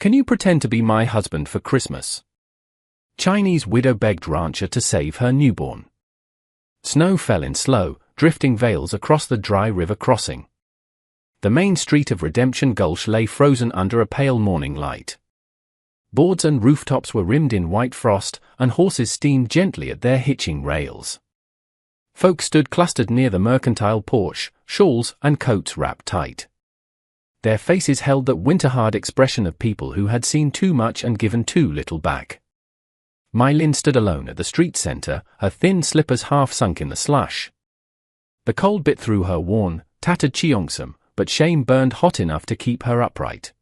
Can you pretend to be my husband for Christmas? Chinese widow begged rancher to save her newborn. Snow fell in slow, drifting veils across the dry river crossing. The main street of Redemption Gulch lay frozen under a pale morning light. Boards and rooftops were rimmed in white frost, and horses steamed gently at their hitching rails. Folk stood clustered near the mercantile porch, shawls and coats wrapped tight. Their faces held that winter-hard expression of people who had seen too much and given too little back. Mai Lin stood alone at the street center, her thin slippers half sunk in the slush. The cold bit through her worn, tattered cheongsam, but shame burned hot enough to keep her upright.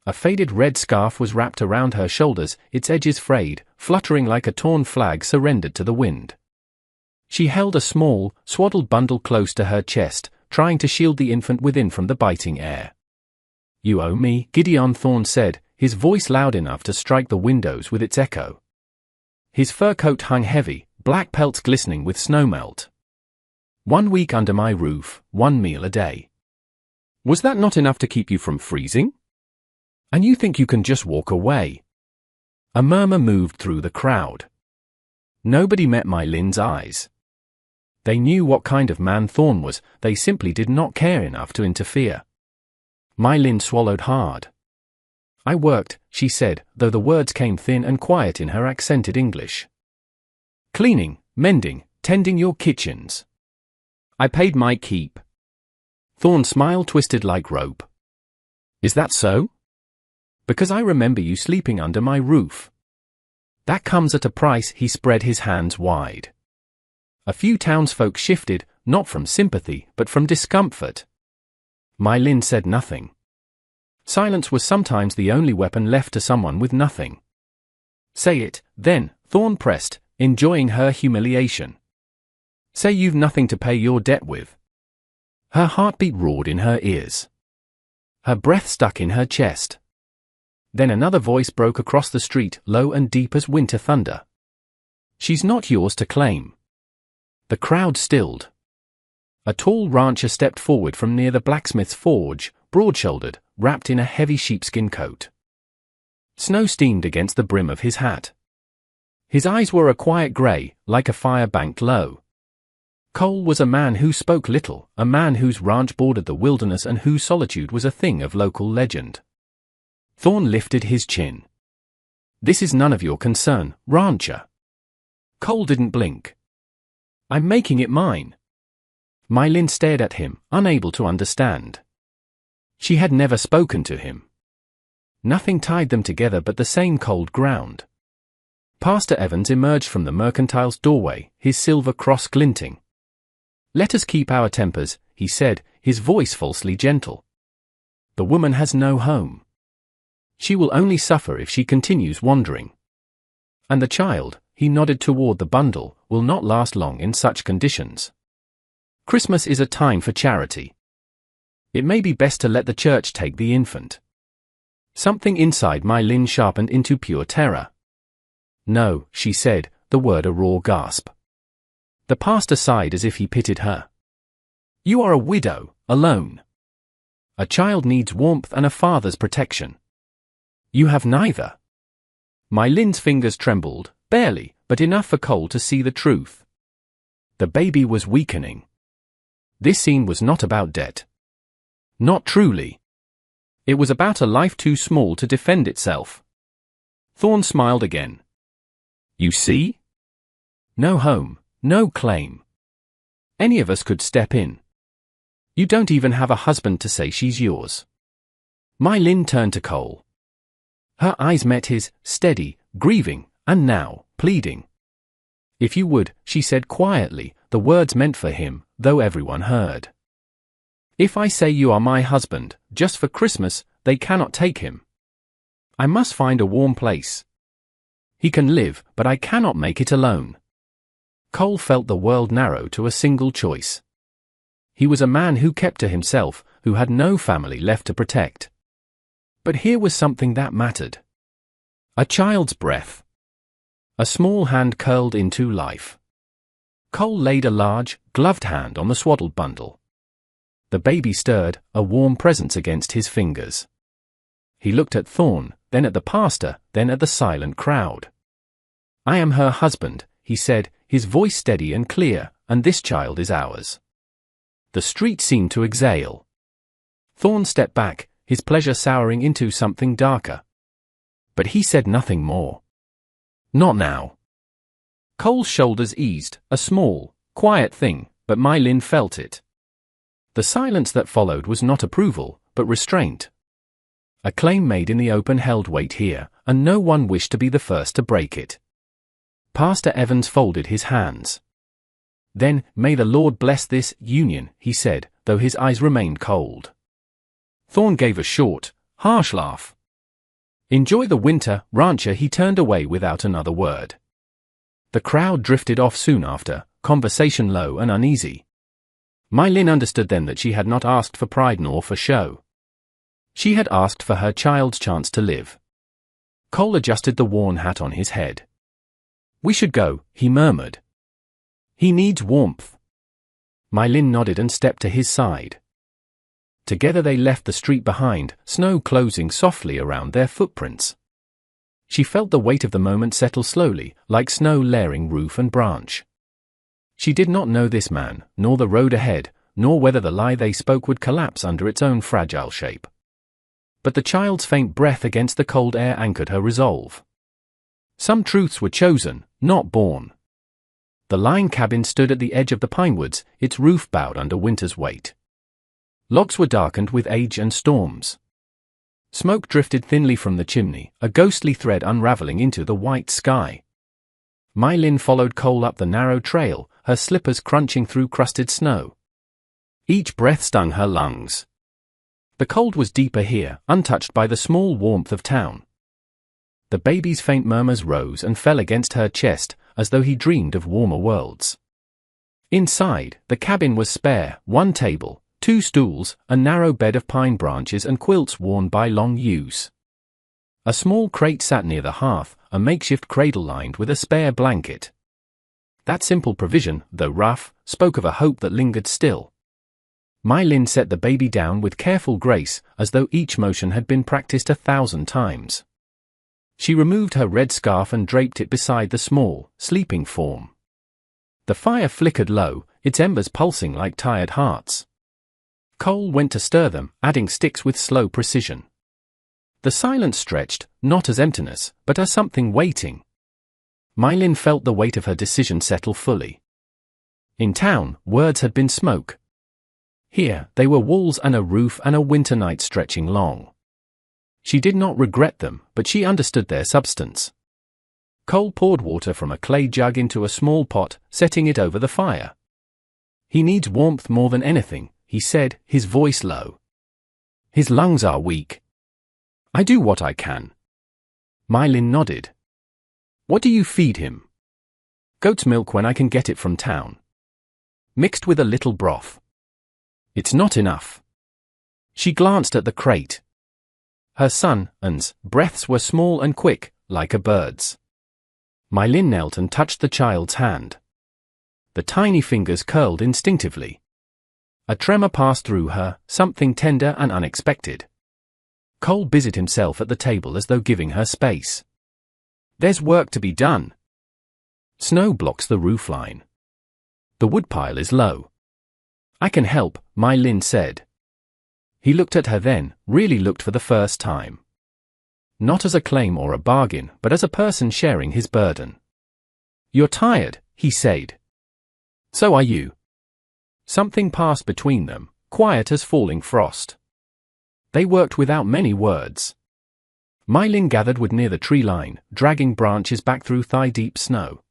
A faded red scarf was wrapped around her shoulders, its edges frayed, fluttering like a torn flag surrendered to the wind. She held a small, swaddled bundle close to her chest, trying to shield the infant within from the biting air. "You owe me," Gideon Thorne said, his voice loud enough to strike the windows with its echo. His fur coat hung heavy, black pelts glistening with snowmelt. 1 week under my roof, 1 meal a day. Was that not enough to keep you from freezing? And you think you can just walk away? A murmur moved through the crowd. Nobody met Mai Lin's eyes. They knew what kind of man Thorne was, they simply did not care enough to interfere. Mai Lin swallowed hard. "I worked," she said, though the words came thin and quiet in her accented English. "Cleaning, mending, tending your kitchens. I paid my keep." Thorne's smile twisted like rope. "Is that so? Because I remember you sleeping under my roof. That comes at a price." He spread his hands wide. A few townsfolk shifted, not from sympathy, but from discomfort. Mai Lin said nothing. Silence was sometimes the only weapon left to someone with nothing. "Say it, then," Thorne pressed, enjoying her humiliation. "Say you've nothing to pay your debt with." Her heartbeat roared in her ears. Her breath stuck in her chest. Then another voice broke across the street, low and deep as winter thunder. "She's not yours to claim." The crowd stilled. A tall rancher stepped forward from near the blacksmith's forge, broad-shouldered, wrapped in a heavy sheepskin coat. Snow steamed against the brim of his hat. His eyes were a quiet gray, like a fire banked low. Cole was a man who spoke little, a man whose ranch bordered the wilderness and whose solitude was a thing of local legend. Thorne lifted his chin. "This is none of your concern, rancher." Cole didn't blink. "I'm making it mine." Mai Lin stared at him, unable to understand. She had never spoken to him. Nothing tied them together but the same cold ground. Pastor Evans emerged from the mercantile's doorway, his silver cross glinting. "Let us keep our tempers," he said, his voice falsely gentle. "The woman has no home. She will only suffer if she continues wandering. And the child," he nodded toward the bundle, "will not last long in such conditions. Christmas is a time for charity. It may be best to let the church take the infant." Something inside Mai Lin sharpened into pure terror. "No," she said, the word a raw gasp. The pastor sighed as if he pitied her. "You are a widow, alone. A child needs warmth and a father's protection. You have neither." Mai Lin's fingers trembled, barely, but enough for Cole to see the truth. The baby was weakening. This scene was not about debt. Not truly. It was about a life too small to defend itself. Thorne smiled again. "You see? No home, no claim. Any of us could step in. You don't even have a husband to say she's yours." Mai Lin turned to Cole. Her eyes met his, steady, grieving, and now, pleading. "If you would," she said quietly, the words meant for him, though everyone heard. "If I say you are my husband, just for Christmas, they cannot take him. I must find a warm place. He can live, but I cannot make it alone." Cole felt the world narrow to a single choice. He was a man who kept to himself, who had no family left to protect. But here was something that mattered. A child's breath. A small hand curled into life. Cole laid a large, gloved hand on the swaddled bundle. The baby stirred, a warm presence against his fingers. He looked at Thorn, then at the pastor, then at the silent crowd. "I am her husband," he said, his voice steady and clear, "and this child is ours." The street seemed to exhale. Thorn stepped back, his pleasure souring into something darker. But he said nothing more. Not now. Cole's shoulders eased, a small, quiet thing, but Mai Lin felt it. The silence that followed was not approval, but restraint. A claim made in the open held weight here, and no one wished to be the first to break it. Pastor Evans folded his hands. Then, "May the Lord bless this union," he said, though his eyes remained cold. Thorn gave a short, harsh laugh. "Enjoy the winter, rancher." He turned away without another word. The crowd drifted off soon after, conversation low and uneasy. Mai Lin understood then that she had not asked for pride nor for show. She had asked for her child's chance to live. Cole adjusted the worn hat on his head. "We should go," he murmured. "He needs warmth." Mai Lin nodded and stepped to his side. Together they left the street behind, snow closing softly around their footprints. She felt the weight of the moment settle slowly, like snow layering roof and branch. She did not know this man, nor the road ahead, nor whether the lie they spoke would collapse under its own fragile shape. But the child's faint breath against the cold air anchored her resolve. Some truths were chosen, not born. The line cabin stood at the edge of the pinewoods, its roof bowed under winter's weight. Logs were darkened with age and storms. Smoke drifted thinly from the chimney, a ghostly thread unraveling into the white sky. Mai Lin followed Cole up the narrow trail, her slippers crunching through crusted snow. Each breath stung her lungs. The cold was deeper here, untouched by the small warmth of town. The baby's faint murmurs rose and fell against her chest, as though he dreamed of warmer worlds. Inside, the cabin was spare, one table, 2 stools, a narrow bed of pine branches and quilts worn by long use. A small crate sat near the hearth, a makeshift cradle lined with a spare blanket. That simple provision, though rough, spoke of a hope that lingered still. Mai Lin set the baby down with careful grace, as though each motion had been practiced 1,000 times. She removed her red scarf and draped it beside the small, sleeping form. The fire flickered low, its embers pulsing like tired hearts. Cole went to stir them, adding sticks with slow precision. The silence stretched, not as emptiness, but as something waiting. Mai Lin felt the weight of her decision settle fully. In town, words had been smoke. Here, they were walls and a roof and a winter night stretching long. She did not regret them, but she understood their substance. Cole poured water from a clay jug into a small pot, setting it over the fire. "He needs warmth more than anything," he said, his voice low. "His lungs are weak. I do what I can." Mai Lin nodded. "What do you feed him?" "Goat's milk when I can get it from town. Mixed with a little broth. It's not enough." She glanced at the crate. Her son's breaths were small and quick, like a bird's. Mai Lin knelt and touched the child's hand. The tiny fingers curled instinctively. A tremor passed through her, something tender and unexpected. Cole busied himself at the table as though giving her space. "There's work to be done." Snow blocks the roofline. The woodpile is low. "I can help," Mai Lin said. He looked at her then, really looked for the first time. Not as a claim or a bargain, but as a person sharing his burden. "You're tired," he said. "So are you." Something passed between them, quiet as falling frost. They worked without many words. Mai Lin gathered wood near the tree line, dragging branches back through thigh-deep snow.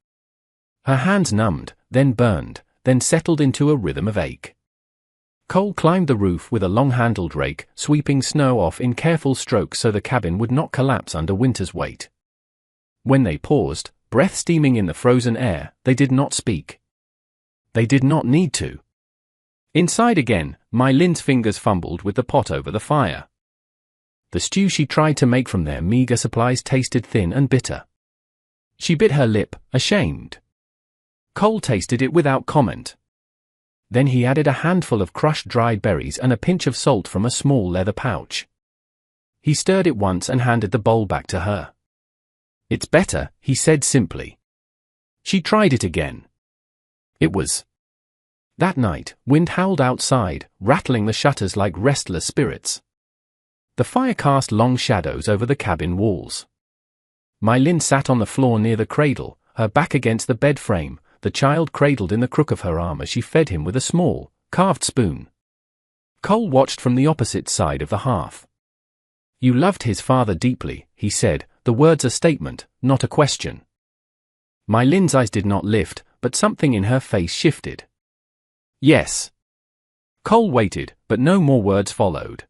Her hands numbed, then burned, then settled into a rhythm of ache. Cole climbed the roof with a long-handled rake, sweeping snow off in careful strokes so the cabin would not collapse under winter's weight. When they paused, breath steaming in the frozen air, they did not speak. They did not need to. Inside again, Mai Lin's fingers fumbled with the pot over the fire. The stew she tried to make from their meager supplies tasted thin and bitter. She bit her lip, ashamed. Cole tasted it without comment. Then he added a handful of crushed dried berries and a pinch of salt from a small leather pouch. He stirred it once and handed the bowl back to her. "It's better," he said simply. She tried it again. It was. That night, wind howled outside, rattling the shutters like restless spirits. The fire cast long shadows over the cabin walls. My Lin sat on the floor near the cradle, her back against the bed frame, the child cradled in the crook of her arm as she fed him with a small, carved spoon. Cole watched from the opposite side of the hearth. "You loved his father deeply," he said, the words a statement, not a question. My Lin's eyes did not lift, but something in her face shifted. "Yes." Cole waited, but no more words followed.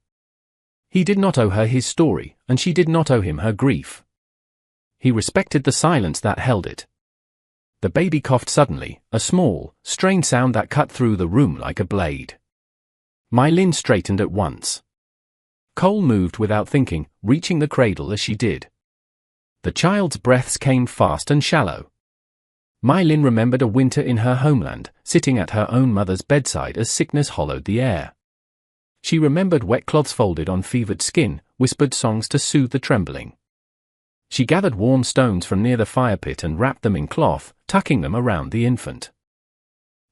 He did not owe her his story, and she did not owe him her grief. He respected the silence that held it. The baby coughed suddenly, a small, strained sound that cut through the room like a blade. My Lin straightened at once. Cole moved without thinking, reaching the cradle as she did. The child's breaths came fast and shallow. My Lin remembered a winter in her homeland, sitting at her own mother's bedside as sickness hollowed the air. She remembered wet cloths folded on fevered skin, whispered songs to soothe the trembling. She gathered warm stones from near the fire pit and wrapped them in cloth, tucking them around the infant.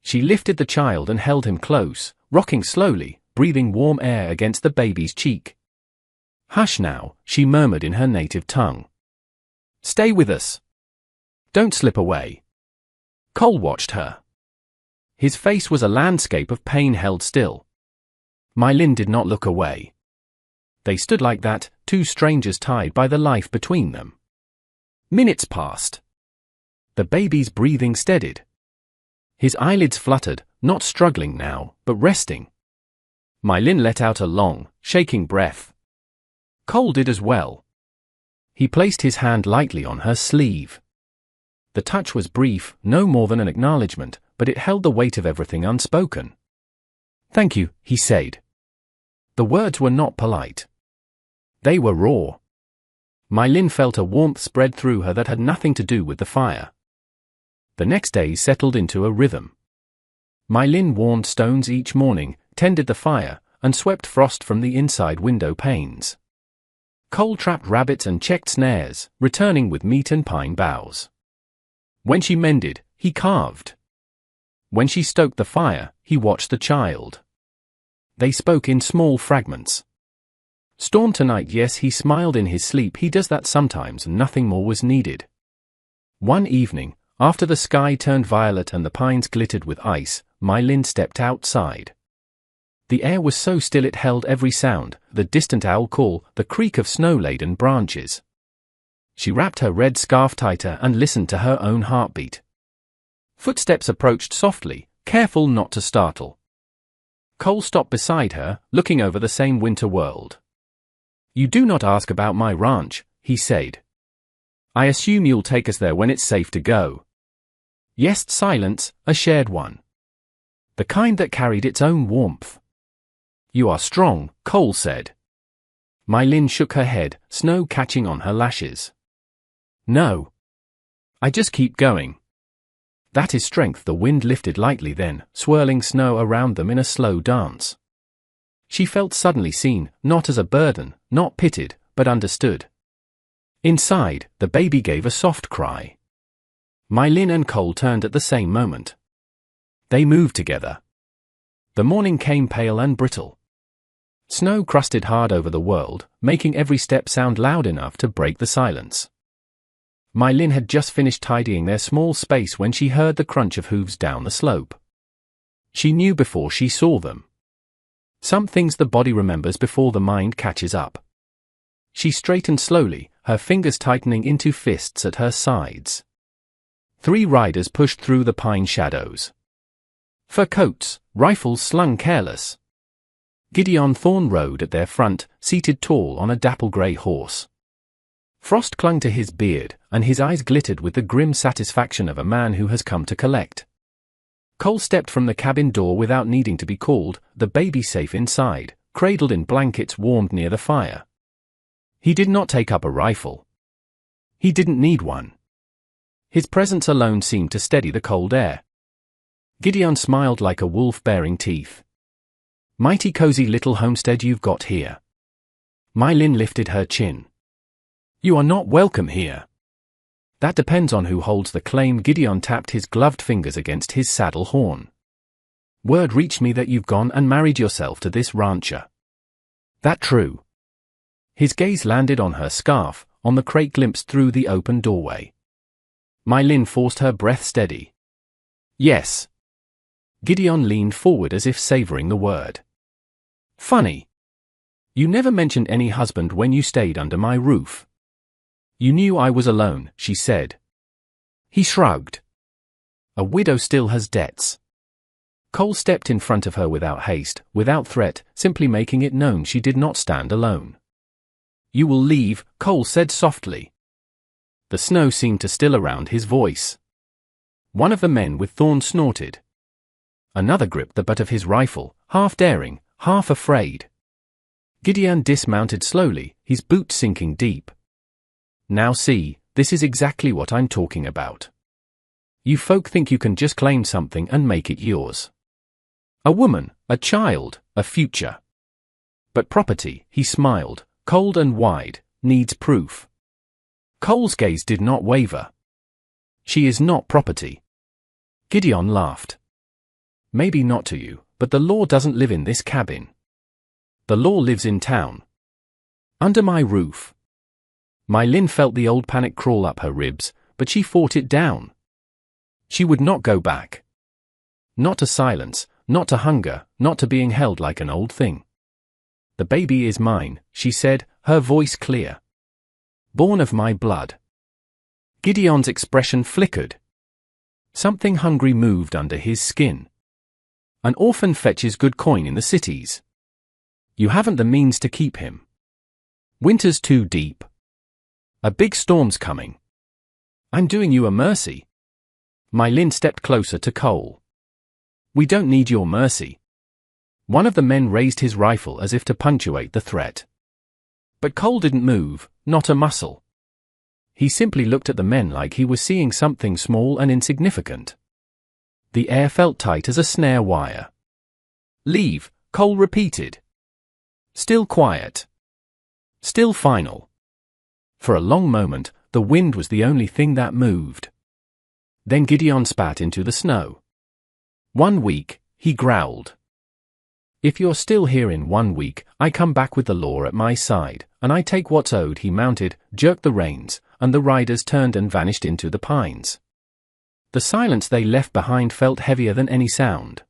She lifted the child and held him close, rocking slowly, breathing warm air against the baby's cheek. "Hush now," she murmured in her native tongue. "Stay with us. Don't slip away." Cole watched her. His face was a landscape of pain held still. My Lin did not look away. They stood like that, two strangers tied by the life between them. Minutes passed. The baby's breathing steadied. His eyelids fluttered, not struggling now, but resting. My Lin let out a long, shaking breath. Cole did as well. He placed his hand lightly on her sleeve. The touch was brief, no more than an acknowledgement, but it held the weight of everything unspoken. "Thank you," he said. The words were not polite. They were raw. My Lin felt a warmth spread through her that had nothing to do with the fire. The next day settled into a rhythm. My Lin warmed stones each morning, tended the fire, and swept frost from the inside window panes. Cole trapped rabbits and checked snares, returning with meat and pine boughs. When she mended, he carved. When she stoked the fire, he watched the child. They spoke in small fragments. "Storm tonight, yes," he smiled in his sleep. He does that sometimes, and nothing more was needed. One evening, after the sky turned violet and the pines glittered with ice, My Lin stepped outside. The air was so still it held every sound, the distant owl call, the creak of snow-laden branches. She wrapped her red scarf tighter and listened to her own heartbeat. Footsteps approached softly, careful not to startle. Cole stopped beside her, looking over the same winter world. "You do not ask about my ranch," he said. "I assume you'll take us there when it's safe to go." Yes, silence, a shared one. The kind that carried its own warmth. "You are strong," Cole said. My Lin shook her head, snow catching on her lashes. "No. I just keep going." "That is strength." The wind lifted lightly then, swirling snow around them in a slow dance. She felt suddenly seen, not as a burden, not pitied, but understood. Inside, the baby gave a soft cry. My Lin and Cole turned at the same moment. They moved together. The morning came pale and brittle. Snow crusted hard over the world, making every step sound loud enough to break the silence. My Lin had just finished tidying their small space when she heard the crunch of hooves down the slope. She knew before she saw them. Some things the body remembers before the mind catches up. She straightened slowly, her fingers tightening into fists at her sides. 3 riders pushed through the pine shadows. Fur coats, rifles slung careless. Gideon Thorne rode at their front, seated tall on a dapple-grey horse. Frost clung to his beard, and his eyes glittered with the grim satisfaction of a man who has come to collect. Cole stepped from the cabin door without needing to be called, the baby safe inside, cradled in blankets warmed near the fire. He did not take up a rifle. He didn't need one. His presence alone seemed to steady the cold air. Gideon smiled like a wolf baring teeth. "Mighty cozy little homestead you've got here." My Lin lifted her chin. You are not welcome here. That depends on who holds the claim. Gideon tapped his gloved fingers against his saddle horn. Word reached me that you've gone and married yourself to this rancher. That true? His gaze landed on her scarf, on the crate glimpsed through the open doorway. My Lin forced her breath steady. Yes. Gideon leaned forward as if savoring the word. Funny. You never mentioned any husband when you stayed under my roof. You knew I was alone, she said. He shrugged. A widow still has debts. Cole stepped in front of her without haste, without threat, simply making it known she did not stand alone. You will leave, Cole said softly. The snow seemed to still around his voice. One of the men with thorns snorted. Another gripped the butt of his rifle, half daring, half afraid. Gideon dismounted slowly, his boots sinking deep. Now see, this is exactly what I'm talking about. You folk think you can just claim something and make it yours. A woman, a child, a future. But property, he smiled, cold and wide, needs proof. Cole's gaze did not waver. She is not property. Gideon laughed. Maybe not to you, but the law doesn't live in this cabin. The law lives in town. Under my roof. My Lin felt the old panic crawl up her ribs, but she fought it down. She would not go back. Not to silence, not to hunger, not to being held like an old thing. The baby is mine, she said, her voice clear. Born of my blood. Gideon's expression flickered. Something hungry moved under his skin. An orphan fetches good coin in the cities. You haven't the means to keep him. Winter's too deep. A big storm's coming. I'm doing you a mercy. My Lin stepped closer to Cole. We don't need your mercy. One of the men raised his rifle as if to punctuate the threat. But Cole didn't move, not a muscle. He simply looked at the men like he was seeing something small and insignificant. The air felt tight as a snare wire. Leave, Cole repeated. Still quiet. Still final. For a long moment, the wind was the only thing that moved. Then Gideon spat into the snow. 1 week, he growled. If you're still here in 1 week, I come back with the law at my side, and I take what's owed. He mounted, jerked the reins, and the riders turned and vanished into the pines. The silence they left behind felt heavier than any sound.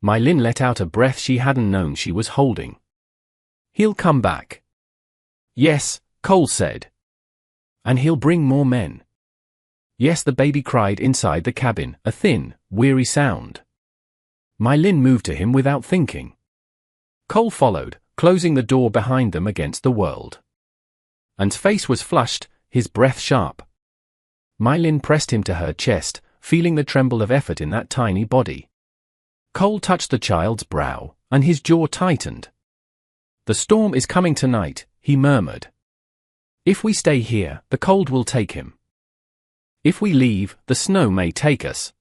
My Lin let out a breath she hadn't known she was holding. He'll come back. Yes, Cole said. And he'll bring more men. Yes, the baby cried inside the cabin, a thin, weary sound. My Lin moved to him without thinking. Cole followed, closing the door behind them against the world. And's face was flushed, his breath sharp. My Lin pressed him to her chest, feeling the tremble of effort in that tiny body. Cole touched the child's brow, and his jaw tightened. The storm is coming tonight, he murmured. If we stay here, the cold will take him. If we leave, the snow may take us.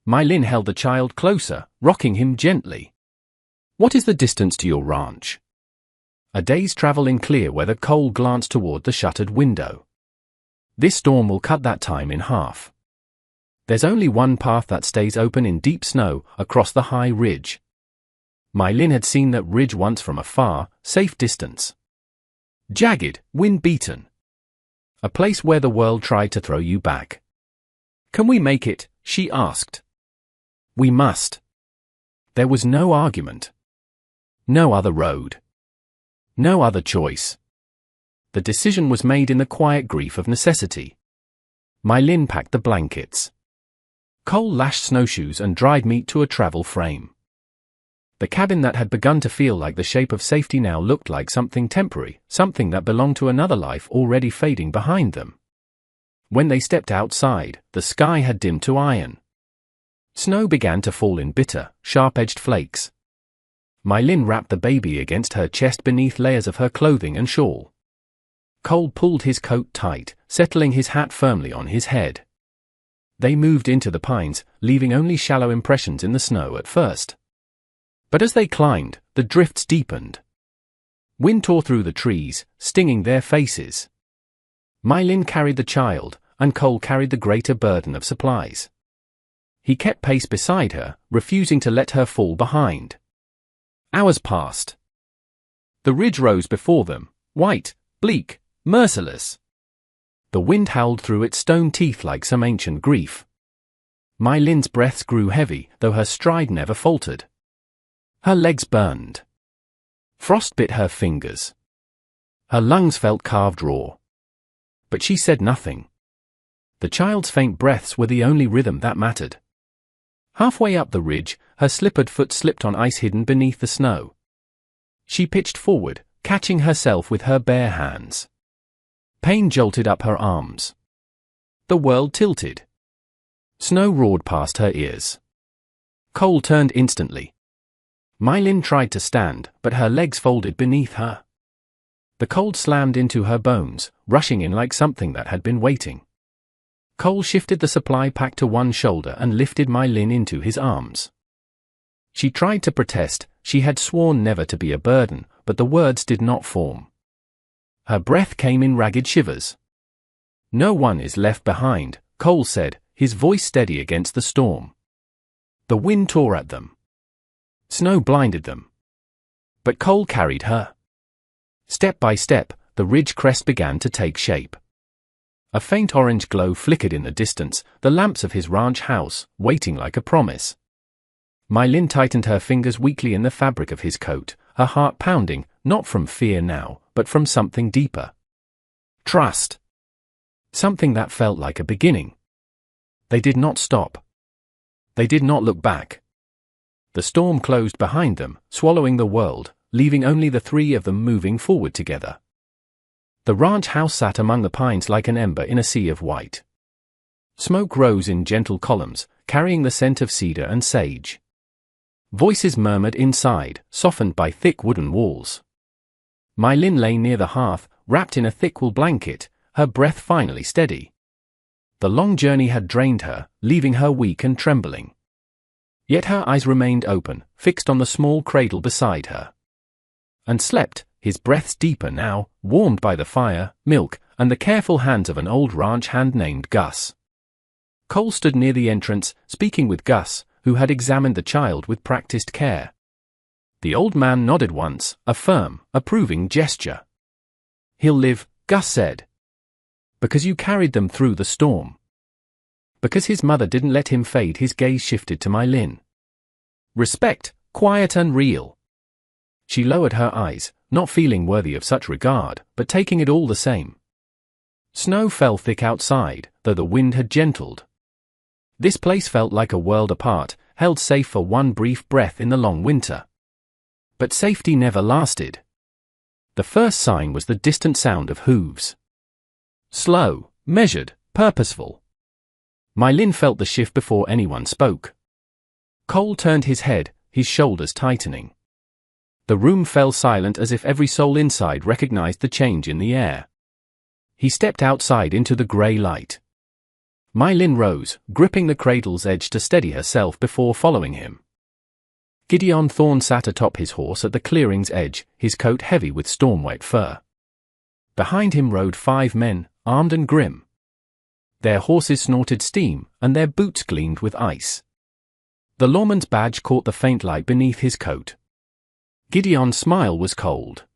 My Lin held the child closer, rocking him gently. What is the distance to your ranch? A day's travel in clear weather. Cole glanced toward the shuttered window. This storm will cut that time in half. There's only one path that stays open in deep snow, across the high ridge. My Lin had seen that ridge once from a far, safe distance. Jagged, wind-beaten. A place where the world tried to throw you back. Can we make it? She asked. We must. There was no argument. No other road. No other choice. The decision was made in the quiet grief of necessity. My Lin packed the blankets. Cole lashed snowshoes and dried meat to a travel frame. The cabin that had begun to feel like the shape of safety now looked like something temporary, something that belonged to another life already fading behind them. When they stepped outside, the sky had dimmed to iron. Snow began to fall in bitter, sharp-edged flakes. My Lin wrapped the baby against her chest beneath layers of her clothing and shawl. Cole pulled his coat tight, settling his hat firmly on his head. They moved into the pines, leaving only shallow impressions in the snow at first. But as they climbed, the drifts deepened. Wind tore through the trees, stinging their faces. My Lin carried the child, and Cole carried the greater burden of supplies. He kept pace beside her, refusing to let her fall behind. Hours passed. The ridge rose before them, white, bleak, merciless. The wind howled through its stone teeth like some ancient grief. My Lin's breaths grew heavy, though her stride never faltered. Her legs burned. Frost bit her fingers. Her lungs felt carved raw. But she said nothing. The child's faint breaths were the only rhythm that mattered. Halfway up the ridge, her slippered foot slipped on ice hidden beneath the snow. She pitched forward, catching herself with her bare hands. Pain jolted up her arms. The world tilted. Snow roared past her ears. Cole turned instantly. My Lin tried to stand, but her legs folded beneath her. The cold slammed into her bones, rushing in like something that had been waiting. Cole shifted the supply pack to one shoulder and lifted My Lin into his arms. She tried to protest. She had sworn never to be a burden, but the words did not form. Her breath came in ragged shivers. "No one is left behind," Cole said, his voice steady against the storm. The wind tore at them. Snow blinded them. But Cole carried her. Step by step, the ridge crest began to take shape. A faint orange glow flickered in the distance, the lamps of his ranch house, waiting like a promise. My Lin tightened her fingers weakly in the fabric of his coat, her heart pounding, not from fear now, but from something deeper. Trust. Something that felt like a beginning. They did not stop. They did not look back. The storm closed behind them, swallowing the world, leaving only the three of them moving forward together. The ranch house sat among the pines like an ember in a sea of white. Smoke rose in gentle columns, carrying the scent of cedar and sage. Voices murmured inside, softened by thick wooden walls. My Lin lay near the hearth, wrapped in a thick wool blanket, her breath finally steady. The long journey had drained her, leaving her weak and trembling. Yet her eyes remained open, fixed on the small cradle beside her. And slept, his breaths deeper now, warmed by the fire, milk, and the careful hands of an old ranch hand named Gus. Cole stood near the entrance, speaking with Gus, who had examined the child with practiced care. The old man nodded once, a firm, approving gesture. "He'll live," Gus said. "Because you carried them through the storm. Because his mother didn't let him fade." His gaze shifted to My Lin. Respect, quiet and real. She lowered her eyes, not feeling worthy of such regard, but taking it all the same. Snow fell thick outside, though the wind had gentled. This place felt like a world apart, held safe for one brief breath in the long winter. But safety never lasted. The first sign was the distant sound of hooves. Slow, measured, purposeful. My Lin felt the shift before anyone spoke. Cole turned his head, his shoulders tightening. The room fell silent as if every soul inside recognized the change in the air. He stepped outside into the grey light. My Lin rose, gripping the cradle's edge to steady herself before following him. Gideon Thorne sat atop his horse at the clearing's edge, his coat heavy with storm-wet fur. Behind him rode 5 men, armed and grim. Their horses snorted steam, and their boots gleamed with ice. The lawman's badge caught the faint light beneath his coat. Gideon's smile was cold.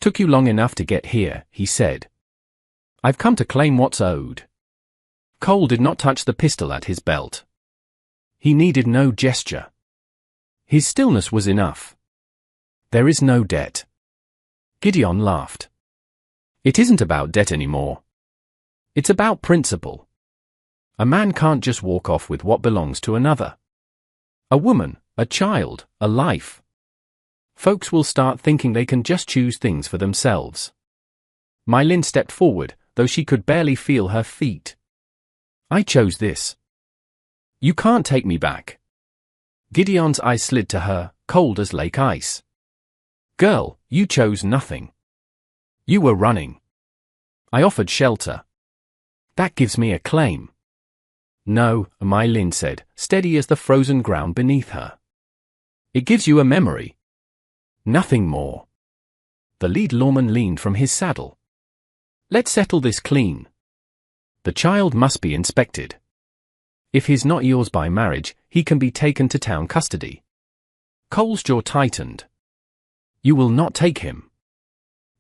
"Took you long enough to get here," he said. "I've come to claim what's owed." Cole did not touch the pistol at his belt. He needed no gesture. His stillness was enough. "There is no debt." Gideon laughed. "It isn't about debt anymore. It's about principle. A man can't just walk off with what belongs to another. A woman, a child, a life. Folks will start thinking they can just choose things for themselves." My Lin stepped forward, though she could barely feel her feet. "I chose this. You can't take me back." Gideon's eyes slid to her, cold as lake ice. "Girl, you chose nothing. You were running. I offered shelter. That gives me a claim." "No," My Lin said, steady as the frozen ground beneath her. "It gives you a memory. Nothing more." The lead lawman leaned from his saddle. Let's settle this clean. The child must be inspected. If he's not yours by marriage, he can be taken to town custody. Cole's jaw tightened. You will not take him.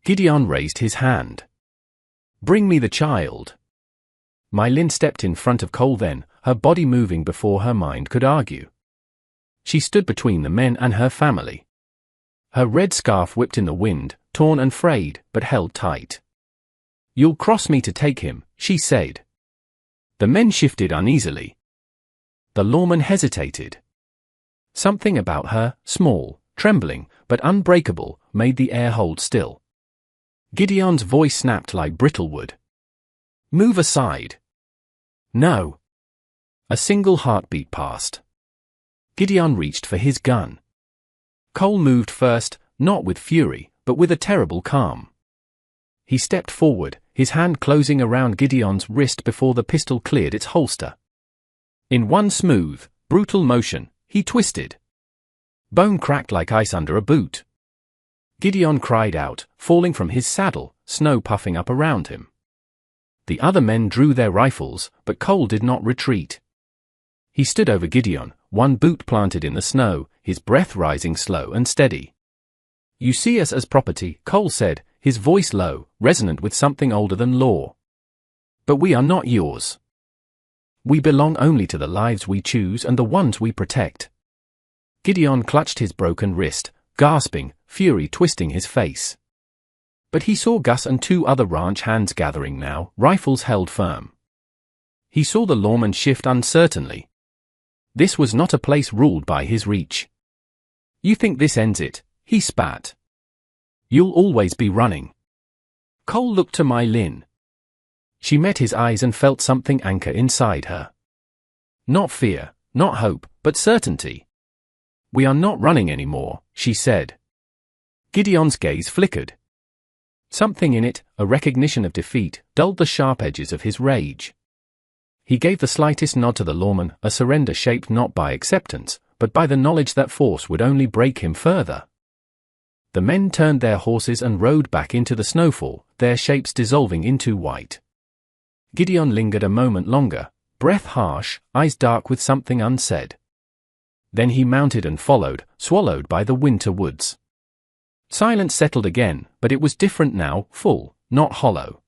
Gideon raised his hand. Bring me the child. My Lin stepped in front of Cole then, her body moving before her mind could argue. She stood between the men and her family. Her red scarf whipped in the wind, torn and frayed, but held tight. You'll cross me to take him, she said. The men shifted uneasily. The lawman hesitated. Something about her, small, trembling, but unbreakable, made the air hold still. Gideon's voice snapped like brittle wood. Move aside. No. A single heartbeat passed. Gideon reached for his gun. Cole moved first, not with fury, but with a terrible calm. He stepped forward, his hand closing around Gideon's wrist before the pistol cleared its holster. In one smooth, brutal motion, he twisted. Bone cracked like ice under a boot. Gideon cried out, falling from his saddle, snow puffing up around him. The other men drew their rifles, but Cole did not retreat. He stood over Gideon, one boot planted in the snow, his breath rising slow and steady. You see us as property, Cole said, his voice low, resonant with something older than law. But we are not yours. We belong only to the lives we choose and the ones we protect. Gideon clutched his broken wrist, gasping, fury twisting his face. But he saw Gus and two other ranch hands gathering now, rifles held firm. He saw the lawman shift uncertainly. This was not a place ruled by his reach. You think this ends it, he spat. You'll always be running. Cole looked to Mai Lin. She met his eyes and felt something anchor inside her. Not fear, not hope, but certainty. We are not running anymore, she said. Gideon's gaze flickered. Something in it, a recognition of defeat, dulled the sharp edges of his rage. He gave the slightest nod to the lawman, a surrender shaped not by acceptance, but by the knowledge that force would only break him further. The men turned their horses and rode back into the snowfall, their shapes dissolving into white. Gideon lingered a moment longer, breath harsh, eyes dark with something unsaid. Then he mounted and followed, swallowed by the winter woods. Silence settled again, but it was different now, full, not hollow.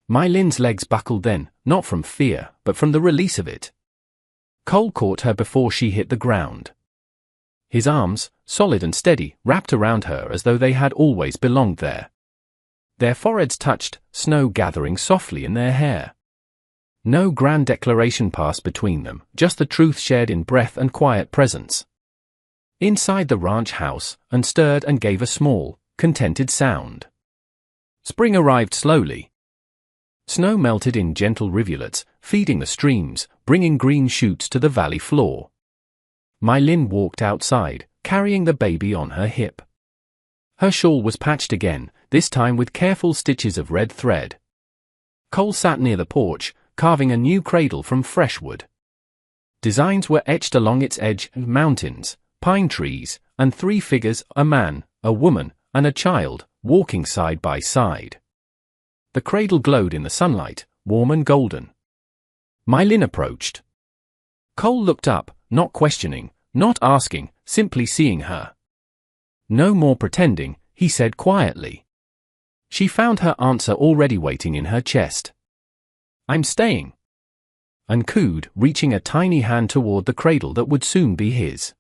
Mai Lin's legs buckled then, not from fear, but from the release of it. Cole caught her before she hit the ground. His arms, solid and steady, wrapped around her as though they had always belonged there. Their foreheads touched, snow gathering softly in their hair. No grand declaration passed between them, just the truth shared in breath and quiet presence. Inside the ranch house, and stirred and gave a small, contented sound. Spring arrived slowly. Snow melted in gentle rivulets, feeding the streams, bringing green shoots to the valley floor. Mai Lin walked outside, carrying the baby on her hip. Her shawl was patched again, this time with careful stitches of red thread. Cole sat near the porch, carving a new cradle from fresh wood. Designs were etched along its edge, mountains, pine trees, and three figures, a man, a woman, and a child, walking side by side. The cradle glowed in the sunlight, warm and golden. Mai Lin approached. Cole looked up, not questioning, not asking, simply seeing her. No more pretending, he said quietly. She found her answer already waiting in her chest. I'm staying. And cooed, reaching a tiny hand toward the cradle that would soon be his.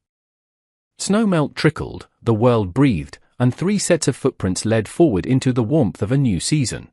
Snowmelt trickled, the world breathed, and three sets of footprints led forward into the warmth of a new season.